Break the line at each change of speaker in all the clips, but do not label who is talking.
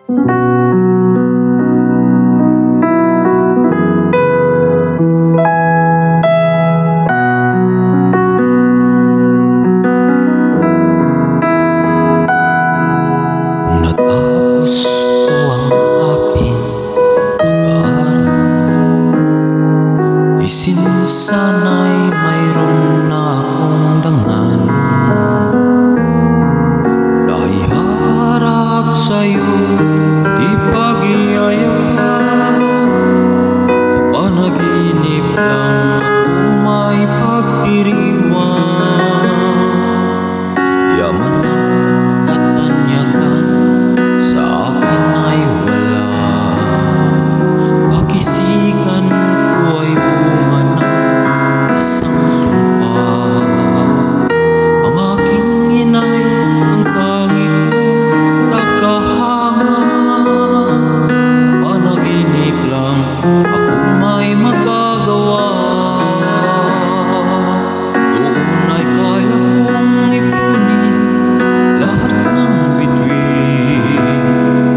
Natapos ko ang aking pag-aaral, di sana'y mayroon na akong dangal na iharap sa'yo at ipag-iaya pa. Sa panaginip lang ako may pagdiriwang, yaman ng katanyagan sa akin ay wala. Pakisigan ko ay bunga ng isang sumpa. Ang aking inay ang tanging kong nakahanga. Sa panaginip lang ako may magagawa. Doon ay kaya kong ipunin lahat ng bituin.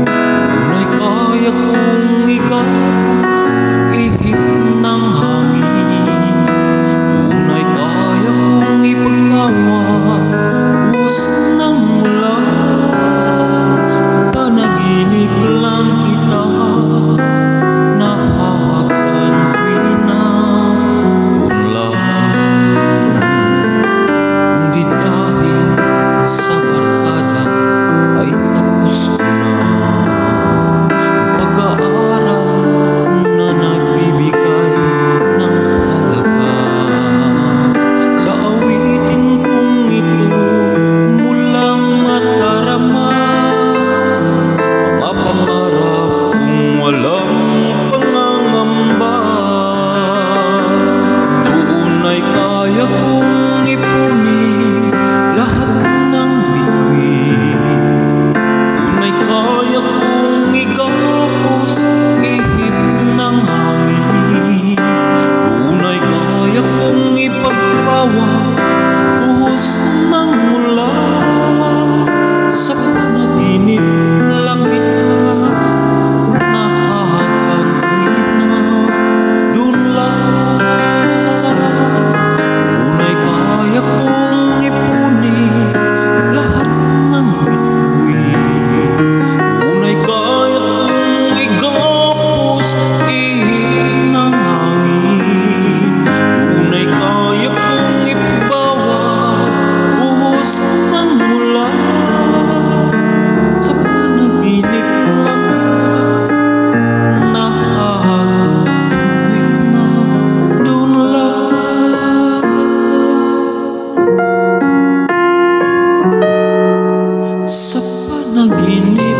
Doon ay kaya kong igapos ihip ng hangin. Doon ay kaya kong ipagbawa buhos ng ulan. Sa panaginip lang kita nahahagkan ko'y na doon lang. Hindi dahil sa barkada ay tapos ko na ang pag-aaral na nagbibigay ng halaga. Sa awitin kong ito mulang madarama mga pangarap kong walang pangangamba. Doon ay kaya kong ipunin lahat ng bituin. Doon ay kaya kong igapos ihip ng hangin. Doon ay kaya kong ipagbawa buhos ng ulan. Sa panaginip lang kita nahahagkan ko'y na doon lang. Doon ay kaya kong ipunin lahat ng bituin. Doon ay kaya kong igapos ihip ng hangin. Doon ay kaya kong ipagbawa buhos ng ulan. Sa panaginip lang kita nahahagkan ko'y na doon lang. Sa panaginip